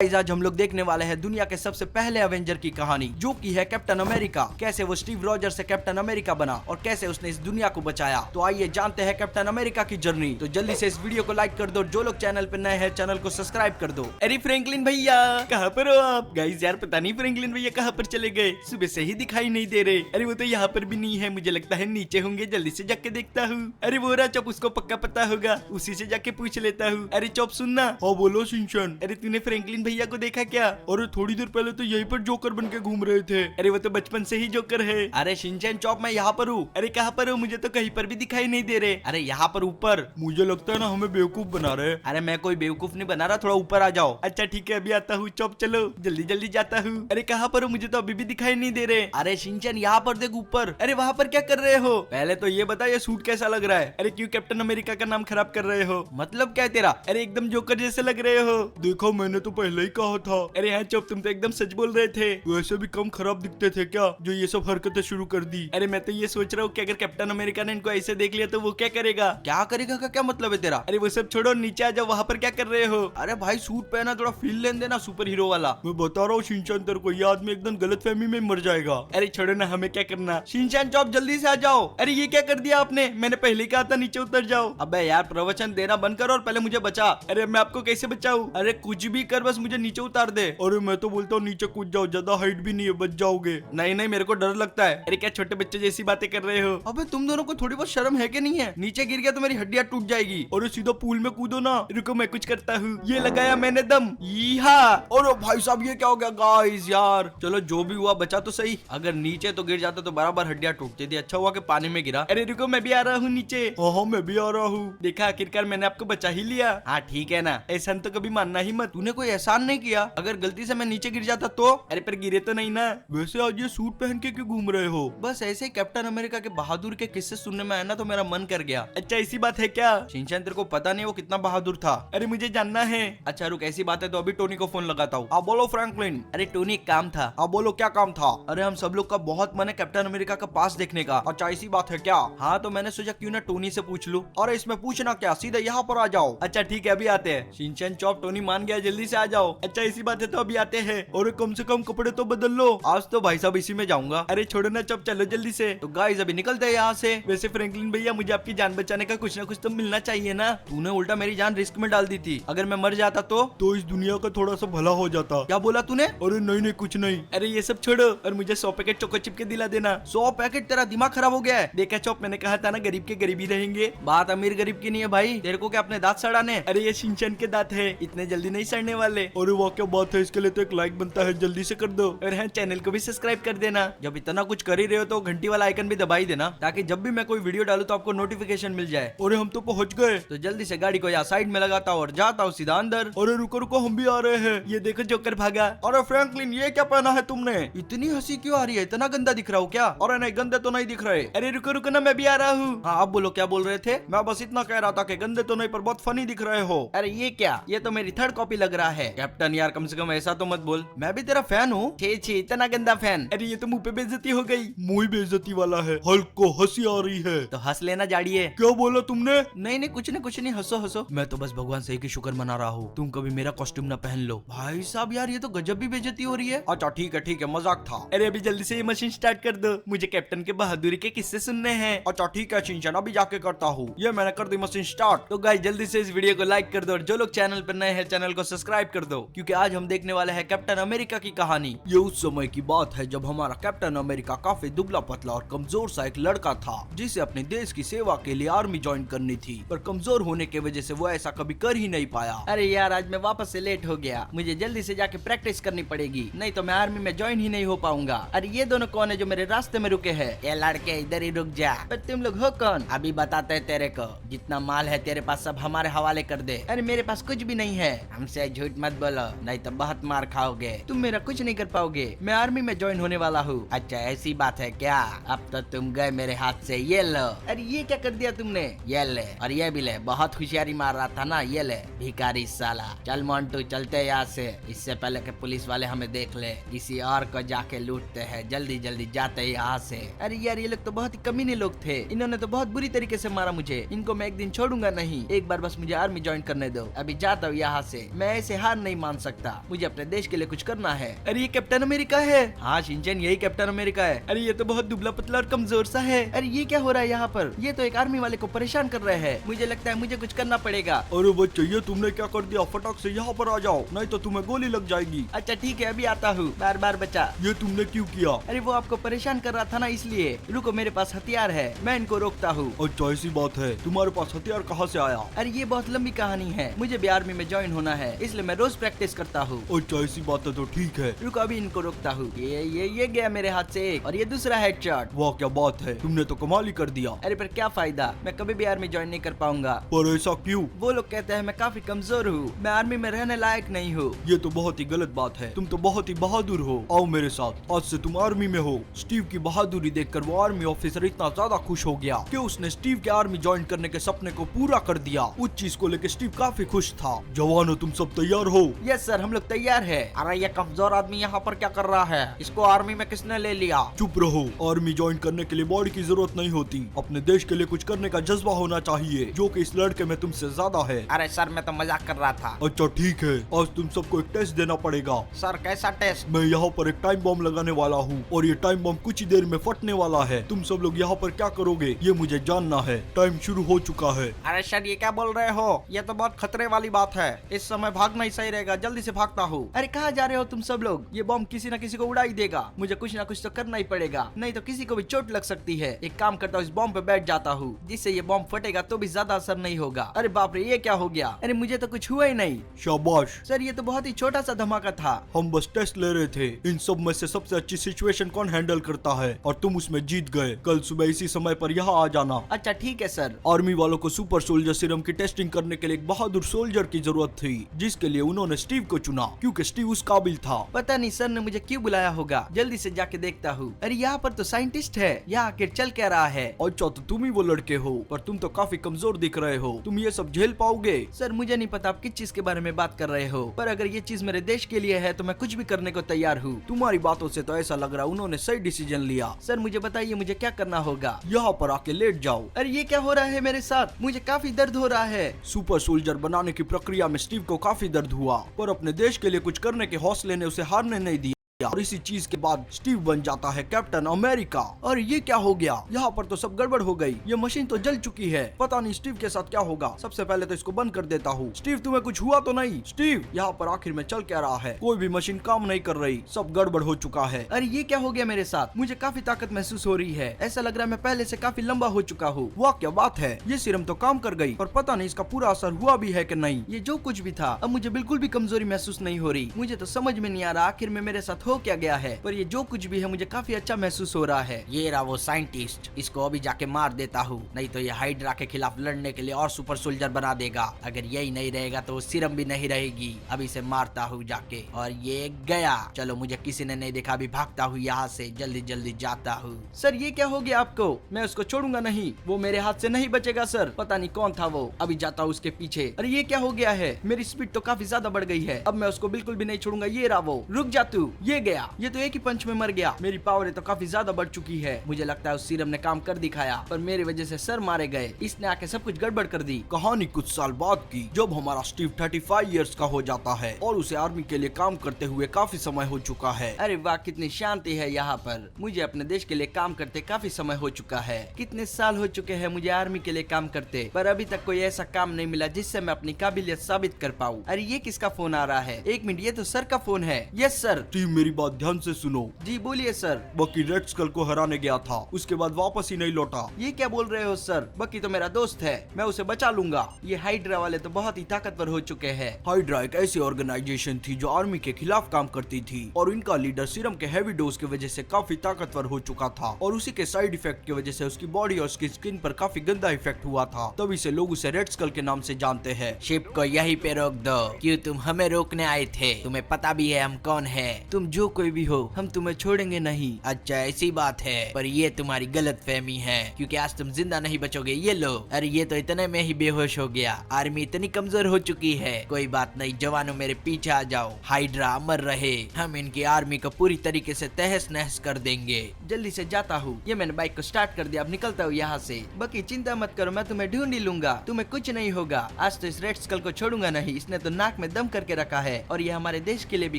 आज हम लोग देखने वाले हैं दुनिया के सबसे पहले एवेंजर की कहानी, जो की है कैप्टन अमेरिका। कैसे वो स्टीव रॉजर से कैप्टन अमेरिका बना और कैसे उसने इस दुनिया को बचाया। तो आइए जानते हैं कैप्टन अमेरिका की जर्नी। तो जल्दी से इस वीडियो को लाइक कर दो, जो लोग चैनल पे नए हैं चैनल को सब्सक्राइब कर दो। अरे फ्रैंकलिन भैया कहाँ पर हो आप? गाइस यार पता नहीं फ्रैंकलिन भैया कहाँ पर चले गए, सुबह से ही दिखाई नहीं दे रहे। अरे वो तो यहाँ पर भी नहीं है, मुझे लगता है नीचे होंगे, जल्दी से जाके देखता हूँ। अरे वो रहा चौप, उसको पक्का पता होगा, उसी से जाके पूछ लेता हूँ। अरे चौप सुनना। हाँ बोलो शिनचैन। अरे तूने फ्रैंकलिन भैया को देखा क्या? अरे थोड़ी देर पहले तो यहीं पर जोकर बन के घूम रहे थे। अरे वो तो बचपन से ही जोकर है। अरे शिनचैन चौप मैं यहाँ पर हूँ। अरे कहाँ पर हूँ? मुझे तो कहीं पर भी दिखाई नहीं दे रहे। अरे यहाँ पर ऊपर। मुझे लगता है ना हमें बेवकूफ बना रहे। अरे मैं कोई बेवकूफ नहीं बना रहा, थोड़ा ऊपर आ जाओ। अच्छा ठीक है अभी आता हूँ चौप, चलो जल्दी जल्दी जाता हूँ। अरे कहाँ पर हो? मुझे तो अभी भी दिखाई नहीं दे रहे। अरे शिनचैन यहाँ पर देख ऊपर। अरे वहाँ पर क्या कर रहे हो? पहले तो ये बता ये सूट कैसा लग रहा है? अरे क्यों कैप्टन अमेरिका का नाम खराब कर रहे हो? मतलब क्या है तेरा? अरे एकदम जोकर जैसे लग रहे हो। देखो मैंने तो पहले ही कहा था। अरे हाँ चौप तुम तो एकदम सच बोल रहे थे। वैसे भी कम खराब दिखते थे क्या जो ये सब हरकतें शुरू कर दी? अरे मैं तो ये सोच रहा हूँ कि अगर कैप्टन अमेरिका ने इनको ऐसे देख लिया तो वो क्या करेगा? क्या करेगा का क्या मतलब है तेरा? अरे वो सब छोड़ो, नीचे आ जाओ। वहाँ पर क्या कर रहे हो? अरे भाई सूट पहना, थोड़ा फील लेन देना सुपर हीरो वाला। मैं बता रहा हूँ शिनचैन तेरे को, ये आदमी एकदम गलत फहमी में मर जाएगा। अरे छोड़ो ना, हमें क्या करना। शिनचैन चौप जल्दी से आ जाओ। अरे ये क्या कर दिया आपने? मैंने पहले ही कहा था नीचे उतर जाओ। अबे यार प्रवचन देना बंद करो और पहले मुझे बचा। अरे मैं आपको कैसे बचाऊं? अरे कुछ भी कर बस मुझे नीचे उतार दे। अरे मैं तो बोलता हूँ नीचे कूद जाओ, ज्यादा हाइट भी नहीं है, बच जाओगे। नहीं नहीं मेरे को डर लगता है। अरे क्या छोटे बच्चे जैसी बातें कर रहे हो? अबे तुम दोनों को थोड़ी बहुत शर्म है कि नहीं है? नीचे गिर गया तो मेरी हड्डियां टूट जाएगी। अरे सीधा पूल में कूदो ना। रुको मैं कुछ करता हूँ। ये लगाया मैंने दम। अरे भाई साहब ये क्या हो गया गाइस यार। चलो जो भी हुआ बचा तो सही, अगर नीचे तो गिर जाता तो बराबर हड्डियां टूटती थी। अच्छा हुआ कि पानी में गिरा। अरे रुको मैं भी आ रहा हूँ नीचे। हाँ मैं भी आ रहा हूँ। देखा आखिरकार मैंने आपको बचा ही लिया। हाँ ठीक है ना, एहसान तो कभी मानना ही मत। तूने कोई एहसान नहीं किया, अगर गलती से मैं नीचे गिर जाता तो? अरे पर गिरे तो नहीं ना। वैसे आज ये सूट पहन के क्यों घूम रहे हो? बस ऐसे ही कैप्टन अमेरिका के बहादुर के किस्से सुनने में आया ना तो मेरा मन कर गया। अच्छा ऐसी बात है क्या? शिनचैन तेरे को पता नहीं वो कितना बहादुर था? अरे मुझे जानना है। अच्छा रुक, ऐसी बात है तो अभी टोनी को फोन लगाता हूँ। हाँ बोलो फ्रैंकलिन। अरे टोनी एक काम था। हाँ बोलो क्या काम था? अरे हम सब लोग का बहुत मन है कैप्टन अमेरिका का पास देखने का। अच्छा ऐसी बात है क्या? हाँ तो मैंने सोचा क्यों ना टोनी से पूछ लूं। और इसमें पूछना क्या, सीधे यहाँ पर आ जाओ। अच्छा ठीक है अभी आते हैं। शिनचैन चौप टोनी मान गया, जल्दी से आ जाओ। अच्छा ऐसी बात है तो अभी आते हैं। और कम से कम कपड़े तो बदल लो। आज तो भाई साहब इसी में जाऊंगा। अरे छोड़ो ना चौप, चलो जल्दी से। तो गाइस अभी निकलते हैं यहाँ से। वैसे फ्रैंकलिन भैया मुझे आपकी जान बचाने का कुछ ना कुछ तो मिलना चाहिए ना। तूने उल्टा मेरी जान रिस्क में डाल दी थी, अगर मैं मर जाता तो इस दुनिया का थोड़ा सा भला हो जाता। क्या बोला तूने? अरे नहीं नहीं कुछ नहीं। अरे ये सब छोड़ो और मुझे 100 पैकेट चोको चिप के दिला देना। 100 पैकेट? तेरा दिमाग खराब हो गया है? देखा चौप, मैंने कहा था ना गरीब के गरीबी रहेंगे। बात अमीर गरीब की नहीं है भाई, तेरे को क्या अपने दांत सड़ाने? अरे ये शिनचैन के दांत है, इतने जल्दी नहीं सड़ने वाले। अरे वाह क्या बात है, इसके लिए तो एक लाइक बनता है, जल्दी से कर दो। और हाँ चैनल को भी सब्सक्राइब कर देना। जब इतना कुछ कर ही रहे हो तो घंटी वाला आइकन भी दबाई देना, ताकि जब भी मैं कोई वीडियो डालू तो आपको नोटिफिकेशन मिल जाए। अरे हम तो पहुंच गए। तो जल्दी से गाड़ी को यहाँ साइड में लगाता हूँ और जाता हूँ सीधा अंदर। अरे रुको रुको हम भी आ रहे हैं। ये देखो जोकर भागा। अरे फ्रैंकलिन ये क्या पहना है तुमने? इतनी हंसी क्यों आ रही है? इतना गंदा दिख रहा हूँ क्या? अरे नहीं गंदे तो नहीं दिख रहे। अरे रुको रुको ना, मैं भी आ रहा हूँ। हाँ आप बोलो क्या बोल रहे थे? मैं बस इतना कह रहा था कि गंदे तो नहीं पर बहुत फनी दिख रहे हो। अरे ये क्या, ये तो मेरी थर्ड कॉपी लग रहा है। कैप्टन यार कम से कम ऐसा तो मत बोल, मैं भी तेरा फैन हूँ। छे छे इतना गंदा फैन। अरे ये तो मुंह पे बेइज्जती हो गई। मुंह बेइज्जती वाला है, हल्क को हंसी आ रही है तो हंस लेना जाड़िए। क्या बोला तुमने? नहीं नहीं कुछ नहीं हंसो हंसो। मैं तो बस भगवान से ही शुक्र मना रहा हूँ तुम कभी मेरा कॉस्ट्यूम ना पहन लो। भाई साहब यार ये तो गजब भी बेइज्जती हो रही है। अच्छा ठीक है मजाक था। अरे अभी जल्दी से ये मशीन स्टार्ट कर दो, मुझे कैप्टन के बहादुरी के किस्से सुनने हैं। अच्छा ठीक है शिनचैन अभी जाके करता हूँ। ये मैंने कर दी मशीन स्टार्ट। तो गाइस जल्दी से इस वीडियो को लाइक कर दो और जो लोग चैनल पर नए हैं चैनल को सब्सक्राइब कर दो, क्योंकि आज हम देखने वाले हैं कैप्टन अमेरिका की कहानी। ये उस समय की बात है जब हमारा कैप्टन अमेरिका काफी दुबला पतला और कमजोर सा एक लड़का था, जिसे अपने देश की सेवा के लिए आर्मी ज्वाइन करनी थी, पर कमजोर होने की वजह से वो ऐसा कभी कर ही नहीं पाया। अरे यार आज मैं वापस से लेट हो गया, मुझे जल्दी से जाके प्रैक्टिस करनी पड़ेगी, नहीं तो मैं आर्मी में ज्वाइन ही नहीं हो पाऊंगा। अरे ये दोनों कौन है जो मेरे रास्ते में रुके हैं? ये लड़के इधर ही रुक जा। पर तुम लोग हो कौन? अभी बताते हैं तेरे को। जितना माल है तेरे पास सब हमारे हवाले कर दे। अरे मेरे पास कुछ भी नहीं है। हमसे झूठ मत बोलो नहीं तो बहुत मार खाओगे। तुम मेरा कुछ नहीं कर पाओगे, मैं आर्मी में ज्वाइन होने वाला हूँ। अच्छा ऐसी बात है क्या? अब तो तुम गए मेरे हाथ से। ये लो। अरे ये क्या कर दिया तुमने? ये ले और ये भी ले, बहुत होशियारी मार रहा था ना। ये ले भिखारी साला। चल मोन्टू चलते यहाँ से, इससे पहले कि पुलिस वाले हमें देख ले। किसी और को जाके लूटते हैं, जल्दी जल्दी जाते यहाँ से। अरे यार ये लोग तो बहुत ही कमीने लोग थे, इन्होंने तो बहुत बुरी तरीके से मारा मुझे। इनको मैं एक दिन छोड़ूंगा नहीं, एक बार बस मुझे आर्मी ज्वाइन करने दो। अभी जाता हूँ यहाँ से, मैं ऐसे हार नहीं मान सकता। मुझे अपने देश के लिए कुछ करना है। अरे ये कैप्टन अमेरिका है। हाँ शिनचैन, यही कैप्टन अमेरिका है। अरे ये तो बहुत दुबला पतला और कमजोर सा है। अरे ये क्या हो रहा है यहाँ पर? ये तो एक आर्मी वाले को परेशान कर रहे हैं। मुझे लगता है मुझे कुछ करना पड़ेगा। अरे बच्चे, ये तुमने क्या कर दिया? फटाक से यहाँ पर आ जाओ, नहीं तो तुम्हें गोली लग जाएगी। अच्छा ठीक है, अभी आता हूँ। बार बार बचा। ये तुमने क्यों किया? अरे वो आपको परेशान कर रहा था ना, इसलिए। रुको, मेरे पास हथियार है, मैं इनको रोकता हूँ। अच्छा ऐसी बात है, तुम्हारे पास हथियार कहाँ से आया? अरे ये बहुत लंबी कहानी है, मुझे भी आर्मी में ज्वाइन होना है, इसलिए मैं रोज प्रैक्टिस करता हूँ। अच्छा ऐसी बात है तो ठीक है। रुको, अभी इनको रोकता हूँ। ये गया मेरे हाथ से एक, और ये दूसरा हेडशॉट। वाह क्या बात है, तुमने तो कमाल ही कर दिया। अरे पर क्या फायदा, मैं कभी भी आर्मी ज्वाइन नहीं कर पाऊंगा। पर ऐसा क्यों? वो लोग कहते हैं मैं काफी कमजोर हूँ, मैं आर्मी में रहने लायक नहीं हूँ। ये तो बहुत ही गलत बात है, तुम तो बहुत ही बहादुर हो। आओ मेरे साथ, आज से तुम आर्मी में हो। स्टीव की बहादुरी देखकर वो आर्मी ऑफिसर इतना ज्यादा खुश हो गया कि उसने स्टीव के आर्मी ज्वाइन करने के सपने को पूरा कर दिया। उस चीज को लेकर स्टीव काफी खुश था। जवानों, तुम सब तैयार हो? यस सर, हम लोग तैयार है। अरे ये कमजोर आदमी यहाँ पर क्या कर रहा है? इसको आर्मी में किसने ले लिया? चुप रहो, आर्मी ज्वाइन करने के लिए बॉडी की जरूरत नहीं होती, अपने देश के लिए कुछ करने का जज्बा होना चाहिए, जो कि इस लड़के में तुमसे ज्यादा है। अरे सर, मैं तो मजाक कर रहा था। अच्छा ठीक है, आज तुम सबको एक टेस्ट देना पड़ेगा। सर कैसा टेस्ट? मैं यहाँ पर एक टाइम बम लगाने वाला हूँ और ये टाइम बम कुछ ही देर में फटने वाला है। तुम सब लोग यहाँ पर क्या करोगे ये मुझे जानना है। टाइम शुरू हो चुका है। अरे सर, ये क्या बोल रहे हो? ये तो बहुत खतरे वाली बात है, इस समय भागना ही सही रहेगा, जल्दी से भागता हूँ। अरे कहाँ जा रहे हो तुम सब लोग? ये बम किसी न किसी को उड़ा ही देगा, मुझे कुछ ना कुछ तो करना ही पड़ेगा, नहीं तो किसी को भी चोट लग सकती है। एक काम करता हूँ, इस बम पे बैठ जाता हूँ, जिससे ये बम फटेगा तो भी ज्यादा असर नहीं होगा। अरे बाप रे, ये क्या हो गया? अरे मुझे तो कुछ हुआ ही नहीं। शाबाश सर, ये तो बहुत ही छोटा सा धमाका था। हम बस टेस्ट ले रहे थे, इन सब में से सबसे अच्छी सिचुएशन कौन हैंडल करता है, और तुम उसमें जीत गए। कल सुबह इसी समय पर यहाँ आ जाना। अच्छा ठीक है सर। आर्मी वालों को सुपर सोल्जर सीरम की टेस्टिंग करने के लिए एक बहादुर सोल्जर की जरूरत थी, जिसके लिए उन्होंने स्टीव को चुना, क्योंकि स्टीव उस काबिल था। पता नहीं सर ने मुझे क्यों बुलाया होगा, जल्दी से जाके देखता हूँ। अरे यहाँ पर तो साइंटिस्ट है, यहाँ आखिर चल क्या रहा है? अच्छा तो तुम ही वो लड़के हो, पर तुम तो काफी कमजोर दिख रहे हो, तुम ये सब झेल पाओगे? सर मुझे नहीं पता आप किस चीज के बारे में बात कर रहे हो, पर अगर ये चीज मेरे देश के लिए है तो मैं कुछ भी करने को तैयार हूँ। तुम्हारी बातों से तो ऐसा लग रहा है उन्होंने सही डिसीजन लिया। सर मुझे बताइए, मुझे क्या करना होगा? यहाँ पर आके लेट जाओ। अरे ये क्या हो रहा है मेरे साथ? मुझे काफी दर्द हो रहा है। सुपर सोल्जर बनाने की प्रक्रिया में स्टीव को काफी दर्द हुआ, पर अपने देश के लिए कुछ करने के हौसले ने उसे हारने नहीं दिया, और इसी चीज के बाद स्टीव बन जाता है कैप्टन अमेरिका। और ये क्या हो गया? यहाँ पर तो सब गड़बड़ हो गई, ये मशीन तो जल चुकी है। पता नहीं स्टीव के साथ क्या होगा। सबसे पहले तो इसको बंद कर देता हूँ। स्टीव, तुम्हें कुछ हुआ तो नहीं? स्टीव, यहाँ पर आखिर में चल क्या रहा है? कोई भी मशीन काम नहीं कर रही, सब गड़बड़ हो चुका है। अरे ये क्या हो गया मेरे साथ? मुझे काफी ताकत महसूस हो रही है, ऐसा लग रहा है मैं पहले से काफी लंबा हो चुका हूँ। वाह क्या बात है, ये सीरम तो काम कर गई, पर पता नहीं इसका पूरा असर हुआ भी है कि नहीं। ये जो कुछ भी था, अब मुझे बिल्कुल भी कमजोरी महसूस नहीं हो रही। मुझे तो समझ में नहीं आ रहा आखिर में मेरे साथ हो क्या गया है, पर ये जो कुछ भी है मुझे काफी अच्छा महसूस हो रहा है। ये रहा वो साइंटिस्ट, इसको अभी जाके मार देता हूँ, नहीं तो ये हाइड्रा के खिलाफ लड़ने के लिए और सुपर सोल्जर बना देगा। अगर यही नहीं रहेगा तो वो सीरम भी नहीं रहेगी। अभी इसे मारता हूँ जाके, और ये गया। चलो, मुझे किसी ने नहीं देखा, अभी भागता हूँ यहाँ से, जल्दी जल्दी जाता हूँ। सर ये क्या हो गया आपको? मैं उसको छोड़ूंगा नहीं, वो मेरे हाथ से नहीं बचेगा सर। पता नहीं कौन था वो, अभी जाता हूँ उसके पीछे। अरे ये क्या हो गया है? मेरी स्पीड तो काफी ज्यादा बढ़ गई है, अब मैं उसको बिल्कुल भी नहीं छोड़ूंगा। ये रहा वो, रुक जा तू। ये गया, ये तो एक ही पंच में मर गया। मेरी पावर तो काफी ज्यादा बढ़ चुकी है। मुझे लगता है उस सीरम ने काम कर दिखाया, पर मेरी वजह से सर मारे गए। इसने आके सब कुछ गड़बड़ कर दी। कहानी कुछ साल बाद की, जब हमारा स्टीव 35 इयर्स का हो जाता है और उसे आर्मी के लिए काम करते हुए काफी समय हो चुका है। अरे वाह, कितनी शांति है यहाँ पर। मुझे अपने देश के लिए काम करते काफी समय हो चुका है। कितने साल हो चुके हैं मुझे आर्मी के लिए काम करते, पर अभी तक कोई ऐसा काम नहीं मिला जिससे मैं अपनी काबिलियत साबित कर पाऊँ। अरे ये किसका फोन आ रहा है? एक मिनट, ये तो सर का फोन है। Yes sir. स्टीव, मेरी बात ध्यान से सुनो। जी बोलिए सर। बकी रेड स्कल को हराने गया था, उसके बाद वापस ही नहीं लौटा। ये क्या बोल रहे हो सर? बकी तो मेरा दोस्त है, मैं उसे बचा लूंगा। ये हाइड्रा वाले तो बहुत ही ताकतवर हो चुके हैं। हाइड्रा एक ऐसी ऑर्गेनाइजेशन थी जो आर्मी के खिलाफ काम करती थी, और इनका लीडर सीरम के हेवी डोज की वजह से काफी ताकतवर हो चुका था, और उसी के साइड इफेक्ट की वजह से उसकी बॉडी और उसकी स्किन पर काफी गंदा इफेक्ट हुआ था। तभी से लोग उसे रेड स्कल के नाम से जानते हैं। शिप को यहीं पे रोक दो। क्यों तुम हमें रोकने आए थे? तुम्हें पता भी है हम कौन है? तुम जो कोई भी हो, हम तुम्हें छोड़ेंगे नहीं। अच्छा ऐसी बात है, पर ये तुम्हारी गलत फहमी है, क्योंकि आज तुम जिंदा नहीं बचोगे। ये लो। अरे ये तो इतने में ही बेहोश हो गया। आर्मी इतनी कमजोर हो चुकी है। कोई बात नहीं जवानों, मेरे पीछे आ जाओ। हाइड्रा अमर रहे, हम इनकी आर्मी को पूरी तरीके से तहस नहस कर देंगे। जल्दी से जाता हूँ। ये मैंने बाइक को स्टार्ट कर दिया, अब निकलता हूँ यहाँ से। बाकी चिंता मत करो, मैं तुम्हें ढूंढ ही लूंगा, तुम्हें कुछ नहीं होगा। आज तो इस रेड स्कल को छोड़ूंगा नहीं, इसने तो नाक में दम करके रखा है, और ये हमारे देश के लिए भी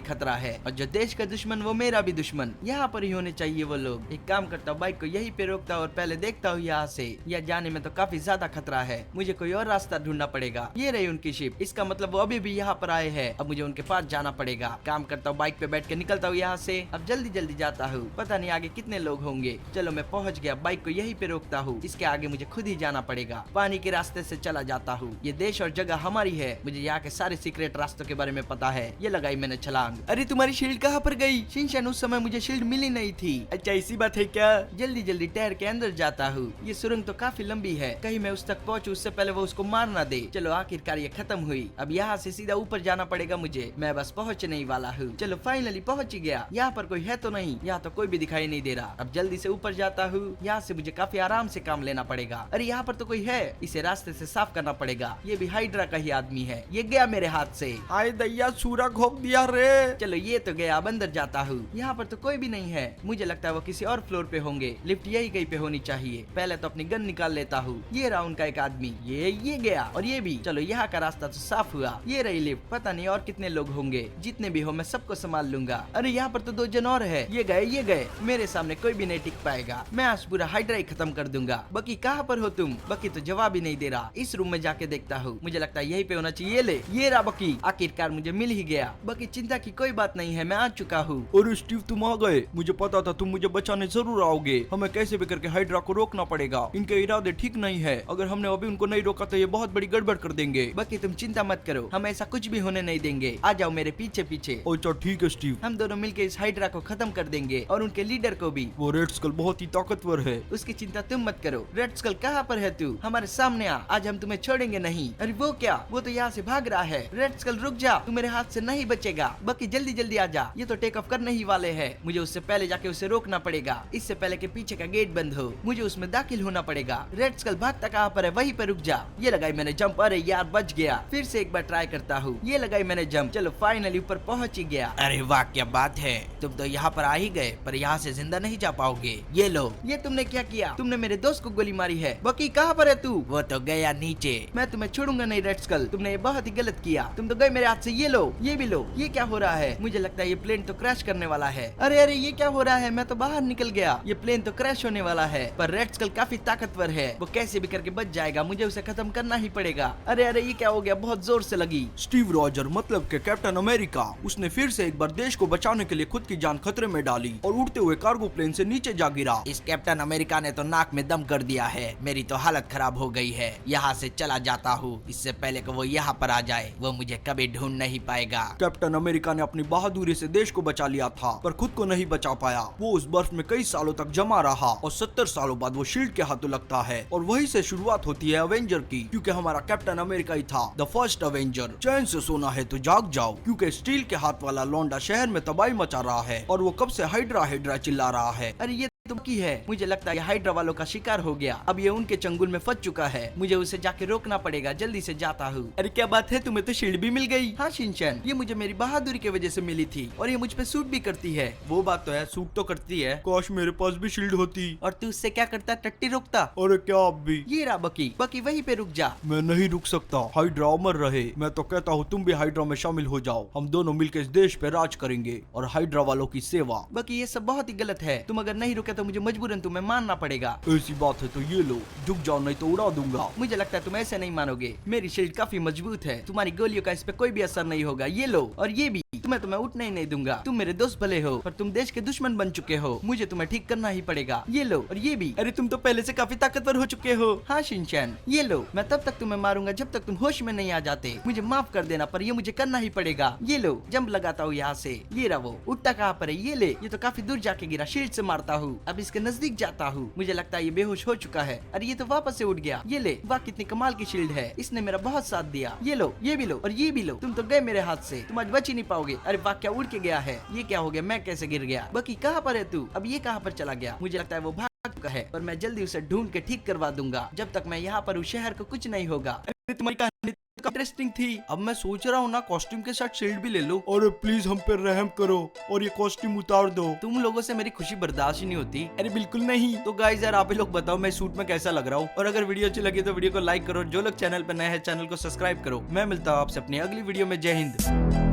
खतरा है, और जो देश का दुश्मन वो मेरा भी दुश्मन। यहाँ पर ही होने चाहिए वो लोग। एक काम करता हूँ, बाइक को यहीं पे रोकता हूँ और पहले देखता हूँ यहाँ से। यह जाने में तो काफी ज्यादा खतरा है, मुझे कोई और रास्ता ढूंढना पड़ेगा। ये रही उनकी शिप, इसका मतलब वो अभी भी यहाँ पर आए हैं। अब मुझे उनके पास जाना पड़ेगा। काम करता हूँ, बाइक पे बैठ के निकलता हूँ यहाँ से। अब जल्दी जल्दी जाता हूँ, पता नहीं आगे कितने लोग होंगे। चलो मैं पहुँच गया, बाइक को यहीं पे रोकता हूँ। इसके आगे मुझे खुद ही जाना पड़ेगा। पानी के रास्ते से चला जाता हूँ। ये देश और जगह हमारी है, मुझे यहाँ के सारे सीक्रेट रास्तों के बारे में पता है। ये लगाई मैंने छलांग। अरे तुम्हारी शील्ड कहाँ पर गई? शिनचैन उस समय मुझे शील्ड मिली नहीं थी। अच्छा इसी बात है क्या? जल्दी जल्दी टहर के अंदर जाता हूँ। ये सुरंग तो काफी लंबी है, कहीं मैं उस तक पहुँचूं उससे पहले वो उसको मार ना दे। चलो आखिरकार ये खत्म हुई। अब यहाँ से सीधा ऊपर जाना पड़ेगा मुझे। मैं बस पहुँचने ही वाला हूँ। चलो फाइनली पहुँच ही गया। यहाँ पर कोई है तो नहीं? यहाँ तो कोई भी दिखाई नहीं दे रहा। अब जल्दी से ऊपर जाता हूँ। यहाँ से मुझे काफी आराम से काम लेना पड़ेगा। अरे यहाँ पर तो कोई है, इसे रास्ते से साफ करना पड़ेगा। ये भी हाइड्रा का ही आदमी है। ये गया मेरे हाथ से। हाय दैया, सूरा घोप दिया रे। चलो ये तो गया, अब अंदर जाता हूँ। यहाँ पर तो कोई भी नहीं है, मुझे लगता है वो किसी और फ्लोर पे होंगे। लिफ्ट यही कहीं पे होनी चाहिए। पहले तो अपनी गन निकाल लेता हूँ। ये रहा उनका एक आदमी। ये गया, और ये भी। चलो यहाँ का रास्ता तो साफ हुआ। ये रही लिफ्ट। पता नहीं और कितने लोग होंगे, जितने भी हो मैं सबको संभाल लूंगा। अरे यहाँ पर तो 2 जन और है। ये गए। मेरे सामने कोई भी नहीं टिक पाएगा। मैं आज पूरा हाइड्रा ही खत्म कर दूंगा। बाकी कहाँ पर हो तुम? बाकी तो जवाब ही नहीं दे रहा। इस रूम में जाके देखता हूँ, मुझे लगता है यहीं पे होना चाहिए। ले, ये रहा बकी। आखिरकार मुझे मिल ही गया। बाकी चिंता की कोई बात नहीं है, मैं आ चुका हूँ। और स्टीव तुम आ गए। मुझे पता था तुम मुझे बचाने जरूर आओगे। हमें कैसे भी करके हाइड्रा को रोकना पड़ेगा। इनके इरादे ठीक नहीं है। अगर हमने अभी उनको नहीं रोका तो ये बहुत बड़ी गड़बड़ कर देंगे। बाकी तुम चिंता मत करो, हम ऐसा कुछ भी होने नहीं देंगे। आ जाओ मेरे पीछे पीछे। अच्छा ठीक है स्टीव, हम दोनों मिलकर इस हाइड्रा को खत्म कर देंगे, और उनके लीडर को भी। वो रेड स्कल बहुत ही ताकतवर है। उसकी चिंता तुम मत करो। रेड स्कल कहाँ पर है तू? हमारे सामने आ, आज हम तुम्हें छोड़ेंगे नहीं। अरे वो क्या, वो तो यहाँ से भाग रहा है। रेड स्कल रुक जा, तू मेरे हाथ से नहीं बचेगा। बाकी जल्दी जल्दी आ जा, ये तो टेक ऑफ करने ही वाले हैं। मुझे उससे पहले जाके उसे रोकना पड़ेगा। इससे पहले के पीछे का गेट बंद हो, मुझे उसमें दाखिल होना पड़ेगा। रेड स्कल भागता कहाँ पर है? वहीं पर रुक जा। ये लगाई मैंने जंप। अरे यार बच गया। फिर से एक बार ट्राई करता हूँ। ये लगाई मैंने जंप। चलो फाइनली ऊपर पहुँच ही गया। अरे वाह क्या बात है, तुम तो यहाँ पर आ ही गए, पर यहाँ से जिंदा नहीं जा पाओगे। ये लो। ये तुमने क्या किया? तुमने मेरे दोस्त को गोली मारी है। बाकी कहाँ पर है तू? वो तो गया नीचे। मैं तुम्हें छोड़ूंगा नहीं रेड स्कल, तुमने ये बहुत ही गलत किया। तुम तो गए मेरे हाथ से। ये लो, ये भी लो। ये क्या हो रहा है? मुझे लगता है ये प्लेन तो क्रैश करने वाला है। अरे ये क्या हो रहा है? मैं तो बाहर निकल गया। ये प्लेन तो क्रैश होने वाला है। पर रेड स्कल काफी ताकतवर है, वो कैसे भी करके बच जाएगा। मुझे उसे खत्म करना ही पड़ेगा। अरे ये क्या हो गया? बहुत जोर से लगी। स्टीव रॉजर मतलब के कैप्टन अमेरिका, उसने फिर से एक बार देश को बचाने के लिए खुद की जान खतरे में डाली और उड़ते हुए कार्गो प्लेन से नीचे जा गिरा। इस कैप्टन अमेरिका ने तो नाक में दम कर दिया है। मेरी तो हालत खराब हो गई है। यहाँ से चला जाता हूँ, इससे पहले कि वो यहाँ पर आ जाए। वो मुझे कभी ढूंढ नहीं पाएगा। कैप्टन अमेरिका ने अपनी बहादुरी से देश को बचा लिया था, पर खुद को नहीं बचा पाया। वो उस बर्फ में कई सालों तक जमा रहा और 70 सालों बाद वो शील्ड के हाथों लगता है, और वहीं से शुरुआत होती है अवेंजर की, क्योंकि हमारा कैप्टन अमेरिका ही था द फर्स्ट अवेंजर। चैन से सोना है तो जाग जाओ, क्योंकि स्टील के हाथ वाला लौंडा शहर में तबाही मचा रहा है, और वो कब से हाइड्रा हाइड्रा चिल्ला रहा है। अरे ये की है। मुझे लगता है ये हाइड्रा वालों का शिकार हो गया। अब ये उनके चंगुल में फंस चुका है। मुझे उसे जाके रोकना पड़ेगा। जल्दी से जाता हूँ। अरे क्या बात है, तुम्हें तो शील्ड भी मिल गई। हाँ शिनचैन, ये मुझे मेरी बहादुरी की वजह से मिली थी, और ये मुझ पे सूट भी करती है। वो बात तो है, सूट तो करती है। काश मेरे पास भी शील्ड होती। और तू उससे क्या करता? टट्टी रोकता। अरे क्या आप भी? ये रहा बकी। बकी वहीं पे रुक जा। मैं नहीं रुक सकता। हाइड्रा अमर रहे। मैं तो कहता हूँ तुम भी हाइड्रा में शामिल हो जाओ। हम दोनों मिलकर इस देश पे राज करेंगे और हाइड्रा वालों की सेवा। बकी ये सब बहुत ही गलत है। तुम अगर नहीं रुके तो मुझे मजबूरन तुम्हें मानना पड़ेगा। ऐसी बात है तो ये लो, झुक जाओ नहीं तो उड़ा दूंगा। मुझे लगता है तुम ऐसे नहीं मानोगे। मेरी शील्ड काफी मजबूत है, तुम्हारी गोलियों का इस पे कोई भी असर नहीं होगा। ये लो, और ये भी। तुम्हें उठने ही नहीं दूंगा। तुम मेरे दोस्त भले हो, पर तुम देश के दुश्मन बन चुके हो। मुझे तुम्हें ठीक करना ही पड़ेगा। ये लो, और ये भी। अरे तुम तो पहले से काफी ताकतवर हो चुके हो। हाँ शिनचैन, ये लो। मैं तब तक तुम्हें मारूंगा जब तक तुम होश में नहीं आ जाते। मुझे माफ कर देना, पर ये मुझे करना ही पड़ेगा। ये लो, जंप लगाता हूँ यहाँ से। ये रहा वो। उठता कहाँ पर है? ये ले। ये तो काफी दूर जाके गिरा। शील्ड से मारता हूँ। अब इसके नजदीक जाता हूँ। मुझे लगता है ये बेहोश हो चुका है। अरे ये तो वापस से उठ गया। ये ले, वाह कितनी कमाल की शील्ड है, इसने मेरा बहुत साथ दिया। ये लो, ये भी लो और ये भी लो। तुम तो गए मेरे हाथ से, तुम आज बच ही नहीं पाओगे। अरे वाह क्या उड़ के गया है। ये क्या हो गया, मैं कैसे गिर गया। बकी कहाँ पर है तू। अब ये कहाँ पर चला गया। मुझे लगता है वो भाग चुका है, पर मैं जल्दी उसे ढूंढ के ठीक करवा दूंगा। जब तक मैं यहाँ पर हूँ शहर को कुछ नहीं होगा। तुम्हारी कहानी इंटरेस्टिंग थी। अब मैं सोच रहा हूँ ना कॉस्ट्यूम के साथ शील्ड भी ले लो। और प्लीज हम पे रहम करो और ये कॉस्ट्यूम उतार दो। तुम लोगों से मेरी खुशी बर्दाश्त ही नहीं होती। अरे बिल्कुल नहीं। तो गाइस यार आप ही लोग बताओ मैं सूट में कैसा लग रहा हूँ, और अगर वीडियो अच्छी लगी तो वीडियो को लाइक करो। जो लोग चैनल पर नए हैं चैनल को सब्सक्राइब करो। मैं मिलता हूँ आपसे अपनी अगली वीडियो में। जय हिंद।